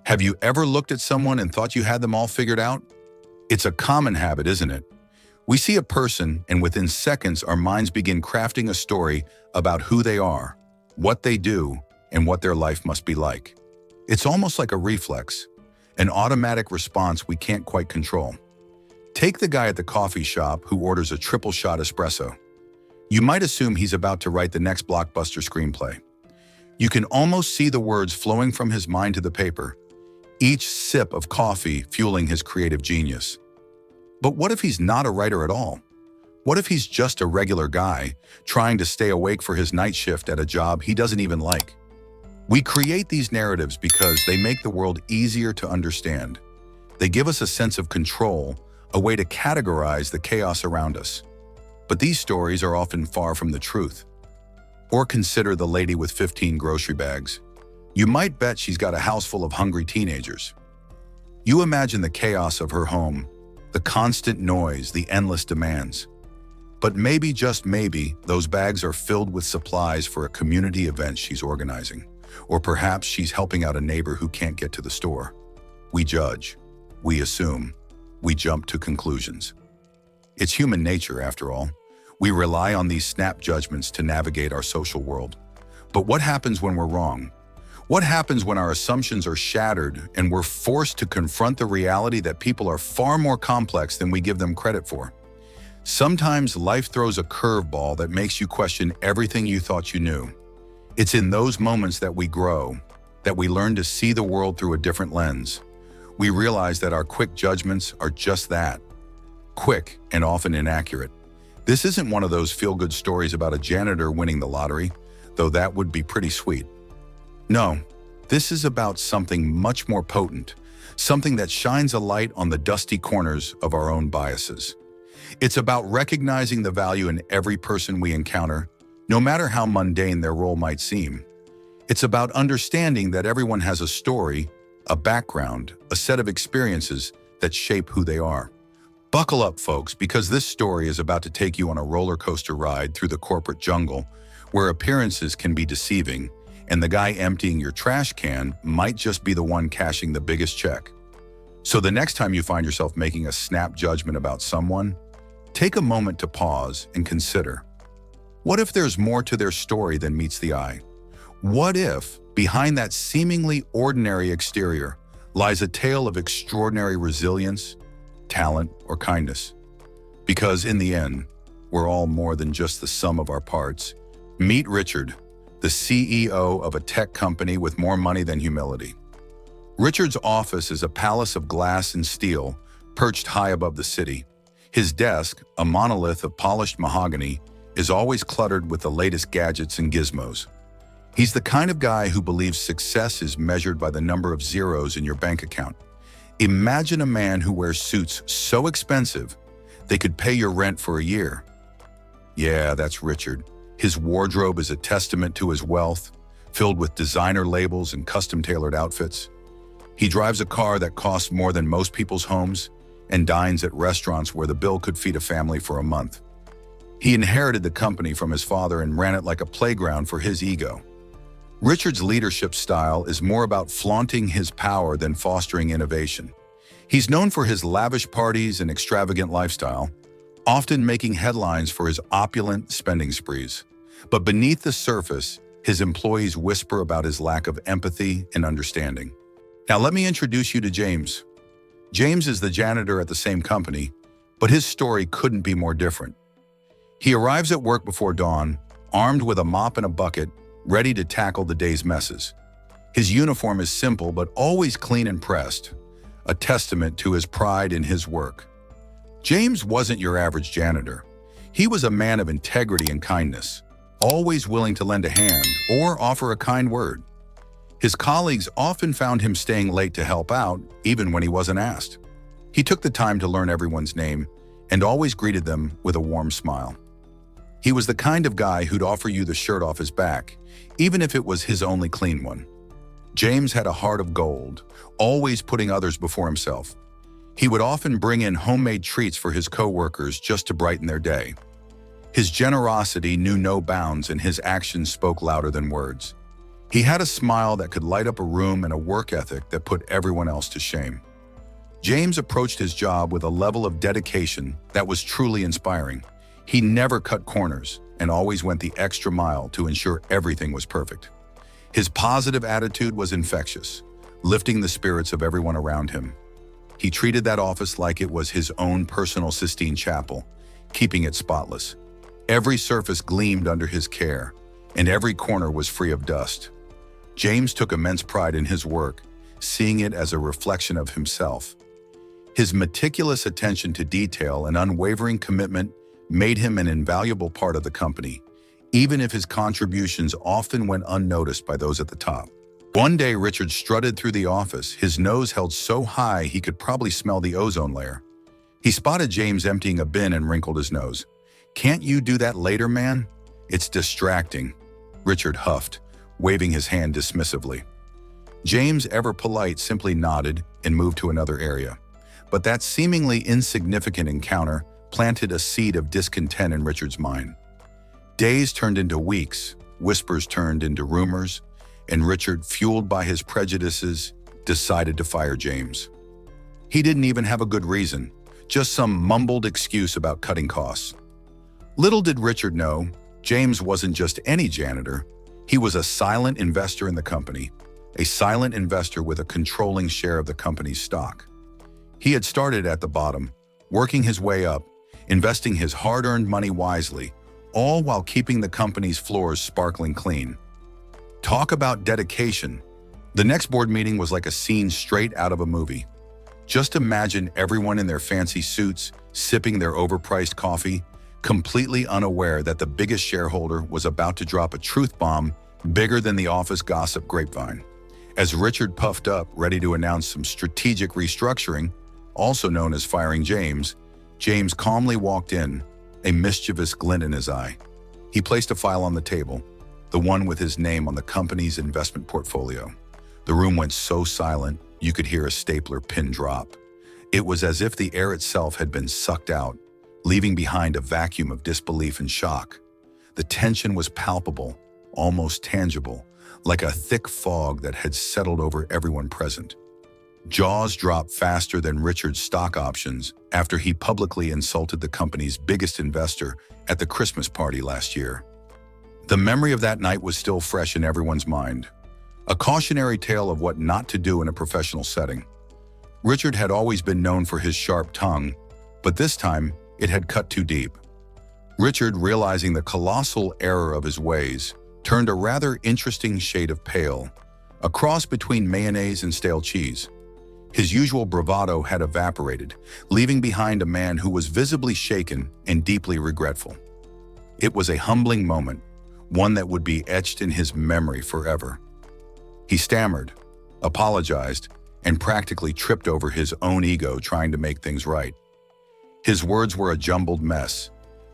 Have you ever looked at someone and thought you had them all figured out? It's a common habit, isn't it? We see a person, and within seconds our minds begin crafting a story about who they are, what they do, and what their life must be like. It's almost like a reflex, an automatic response we can't quite control. Take the guy at the coffee shop who orders a triple shot espresso. You might assume he's about to write the next blockbuster screenplay. You can almost see the words flowing from his mind to the paper, each sip of coffee fueling his creative genius. But what if he's not a writer at all? What if he's just a regular guy trying to stay awake for his night shift at a job he doesn't even like? We create these narratives because they make the world easier to understand. They give us a sense of control, a way to categorize the chaos around us. But these stories are often far from the truth. Or consider the lady with 15 grocery bags. You might bet she's got a house full of hungry teenagers. You imagine the chaos of her home, the constant noise, the endless demands. But maybe, just maybe, those bags are filled with supplies for a community event she's organizing. Or perhaps she's helping out a neighbor who can't get to the store. We judge, we assume, we jump to conclusions. It's human nature, after all. We rely on these snap judgments to navigate our social world. But what happens when we're wrong? What happens when our assumptions are shattered and we're forced to confront the reality that people are far more complex than we give them credit for? Sometimes life throws a curveball that makes you question everything you thought you knew. It's in those moments that we grow, that we learn to see the world through a different lens. We realize that our quick judgments are just that, quick and often inaccurate. This isn't one of those feel-good stories about a janitor winning the lottery, though that would be pretty sweet. No, this is about something much more potent, something that shines a light on the dusty corners of our own biases. It's about recognizing the value in every person we encounter, no matter how mundane their role might seem. It's about understanding that everyone has a story, a background, a set of experiences that shape who they are. Buckle up, folks, because this story is about to take you on a roller coaster ride through the corporate jungle, where appearances can be deceiving, and the guy emptying your trash can might just be the one cashing the biggest check. So the next time you find yourself making a snap judgment about someone, take a moment to pause and consider, what if there's more to their story than meets the eye? What if, behind that seemingly ordinary exterior, lies a tale of extraordinary resilience, talent, or kindness? Because in the end, we're all more than just the sum of our parts. Meet Richard, the CEO of a tech company with more money than humility. Richard's office is a palace of glass and steel, perched high above the city. His desk, a monolith of polished mahogany, is always cluttered with the latest gadgets and gizmos. He's the kind of guy who believes success is measured by the number of zeros in your bank account. Imagine a man who wears suits so expensive they could pay your rent for a year. Yeah, that's Richard. His wardrobe is a testament to his wealth, filled with designer labels and custom-tailored outfits. He drives a car that costs more than most people's homes and dines at restaurants where the bill could feed a family for a month. He inherited the company from his father and ran it like a playground for his ego. Richard's leadership style is more about flaunting his power than fostering innovation. He's known for his lavish parties and extravagant lifestyle, often making headlines for his opulent spending sprees. But beneath the surface, his employees whisper about his lack of empathy and understanding. Now let me introduce you to James. James is the janitor at the same company, but his story couldn't be more different. He arrives at work before dawn, armed with a mop and a bucket, ready to tackle the day's messes. His uniform is simple but always clean and pressed, a testament to his pride in his work. James wasn't your average janitor. He was a man of integrity and kindness, always willing to lend a hand or offer a kind word. His colleagues often found him staying late to help out, even when he wasn't asked. He took the time to learn everyone's name and always greeted them with a warm smile. He was the kind of guy who'd offer you the shirt off his back, even if it was his only clean one. James had a heart of gold, always putting others before himself. He would often bring in homemade treats for his coworkers just to brighten their day. His generosity knew no bounds and his actions spoke louder than words. He had a smile that could light up a room and a work ethic that put everyone else to shame. James approached his job with a level of dedication that was truly inspiring. He never cut corners and always went the extra mile to ensure everything was perfect. His positive attitude was infectious, lifting the spirits of everyone around him. He treated that office like it was his own personal Sistine Chapel, keeping it spotless. Every surface gleamed under his care, and every corner was free of dust. James took immense pride in his work, seeing it as a reflection of himself. His meticulous attention to detail and unwavering commitment made him an invaluable part of the company, even if his contributions often went unnoticed by those at the top. One day, Richard strutted through the office, his nose held so high he could probably smell the ozone layer. He spotted James emptying a bin and wrinkled his nose. "Can't you do that later, man? It's distracting," Richard huffed, waving his hand dismissively. James, ever polite, simply nodded and moved to another area. But that seemingly insignificant encounter planted a seed of discontent in Richard's mind. Days turned into weeks, whispers turned into rumors, and Richard, fueled by his prejudices, decided to fire James. He didn't even have a good reason, just some mumbled excuse about cutting costs. Little did Richard know, James wasn't just any janitor. He was a silent investor in the company, a silent investor with a controlling share of the company's stock. He had started at the bottom, working his way up, investing his hard-earned money wisely, all while keeping the company's floors sparkling clean. Talk about dedication. The next board meeting was like a scene straight out of a movie. Just imagine everyone in their fancy suits, sipping their overpriced coffee, completely unaware that the biggest shareholder was about to drop a truth bomb bigger than the office gossip grapevine. As Richard puffed up, ready to announce some strategic restructuring, also known as firing James, James calmly walked in, a mischievous glint in his eye. He placed a file on the table, the one with his name on the company's investment portfolio. The room went so silent, you could hear a stapler pin drop. It was as if the air itself had been sucked out, leaving behind a vacuum of disbelief and shock. The tension was palpable, almost tangible, like a thick fog that had settled over everyone present. Jaws dropped faster than Richard's stock options after he publicly insulted the company's biggest investor at the Christmas party last year. The memory of that night was still fresh in everyone's mind, a cautionary tale of what not to do in a professional setting. Richard had always been known for his sharp tongue, but this time it had cut too deep. Richard, realizing the colossal error of his ways, turned a rather interesting shade of pale, a cross between mayonnaise and stale cheese. His usual bravado had evaporated, leaving behind a man who was visibly shaken and deeply regretful. It was a humbling moment, one that would be etched in his memory forever. He stammered, apologized, and practically tripped over his own ego trying to make things right. His words were a jumbled mess,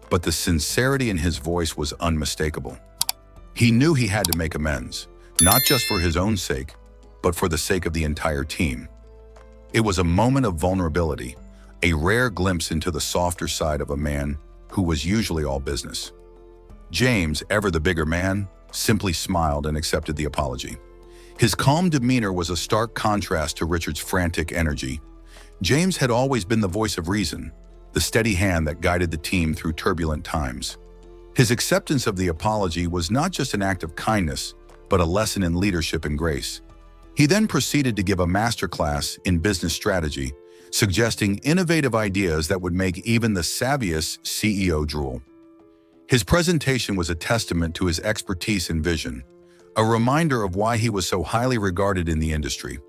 but the sincerity in his voice was unmistakable. He knew he had to make amends, not just for his own sake, but for the sake of the entire team. It was a moment of vulnerability, a rare glimpse into the softer side of a man who was usually all business. James, ever the bigger man, simply smiled and accepted the apology. His calm demeanor was a stark contrast to Richard's frantic energy. James had always been the voice of reason, the steady hand that guided the team through turbulent times. His acceptance of the apology was not just an act of kindness, but a lesson in leadership and grace. He then proceeded to give a masterclass in business strategy, suggesting innovative ideas that would make even the savviest CEO drool. His presentation was a testament to his expertise and vision, a reminder of why he was so highly regarded in the industry.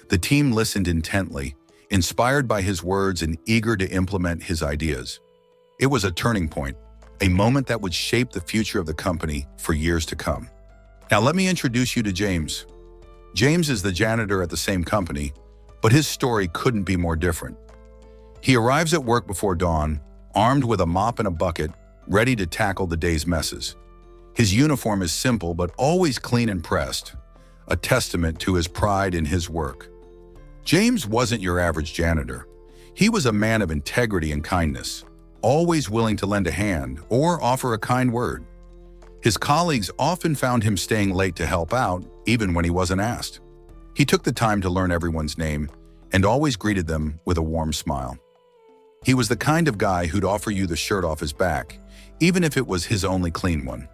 The team listened intently, inspired by his words and eager to implement his ideas. It was a turning point, a moment that would shape the future of the company for years to come. Now let me introduce you to James. James is the janitor at the same company, but his story couldn't be more different. He arrives at work before dawn, armed with a mop and a bucket, ready to tackle the day's messes. His uniform is simple but always clean and pressed, a testament to his pride in his work. James wasn't your average janitor. He was a man of integrity and kindness, always willing to lend a hand or offer a kind word. His colleagues often found him staying late to help out, even when he wasn't asked. He took the time to learn everyone's name and always greeted them with a warm smile. He was the kind of guy who'd offer you the shirt off his back, even if it was his only clean one.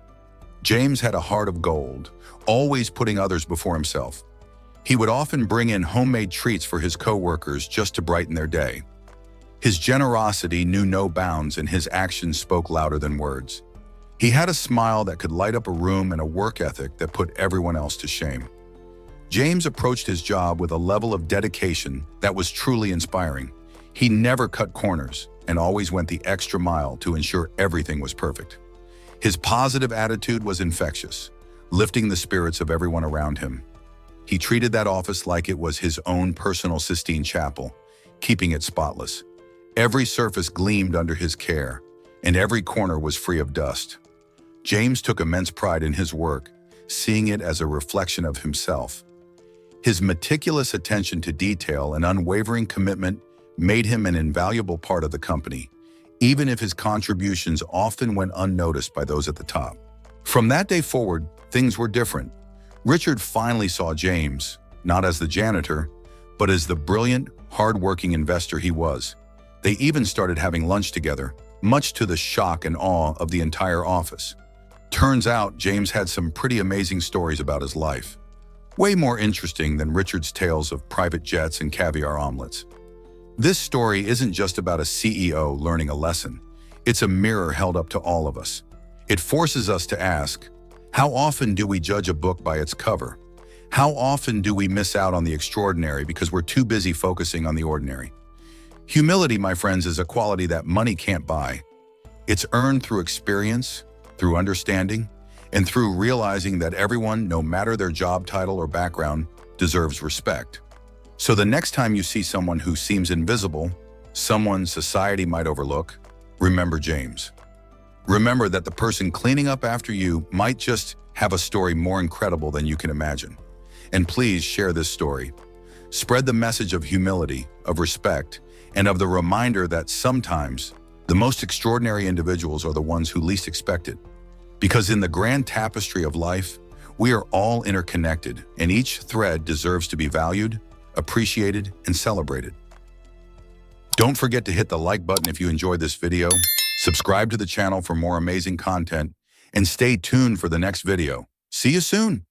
James had a heart of gold, always putting others before himself. He would often bring in homemade treats for his coworkers just to brighten their day. His generosity knew no bounds and his actions spoke louder than words. He had a smile that could light up a room and a work ethic that put everyone else to shame. James approached his job with a level of dedication that was truly inspiring. He never cut corners and always went the extra mile to ensure everything was perfect. His positive attitude was infectious, lifting the spirits of everyone around him. He treated that office like it was his own personal Sistine Chapel, keeping it spotless. Every surface gleamed under his care, and every corner was free of dust. James took immense pride in his work, seeing it as a reflection of himself. His meticulous attention to detail and unwavering commitment made him an invaluable part of the company, even if his contributions often went unnoticed by those at the top. From that day forward, things were different. Richard finally saw James, not as the janitor, but as the brilliant, hard-working investor he was. They even started having lunch together, much to the shock and awe of the entire office. Turns out, James had some pretty amazing stories about his life. Way more interesting than Richard's tales of private jets and caviar omelets. This story isn't just about a CEO learning a lesson. It's a mirror held up to all of us. It forces us to ask, how often do we judge a book by its cover? How often do we miss out on the extraordinary because we're too busy focusing on the ordinary? Humility, my friends, is a quality that money can't buy. It's earned through experience, through understanding, and through realizing that everyone, no matter their job title or background, deserves respect. So the next time you see someone who seems invisible, someone society might overlook, remember James. Remember that the person cleaning up after you might just have a story more incredible than you can imagine. And please share this story. Spread the message of humility, of respect, and of the reminder that sometimes the most extraordinary individuals are the ones who least expect it. Because in the grand tapestry of life, we are all interconnected, and each thread deserves to be valued, appreciated, and celebrated. Don't forget to hit the like button if you enjoyed this video, subscribe to the channel for more amazing content, and stay tuned for the next video. See you soon!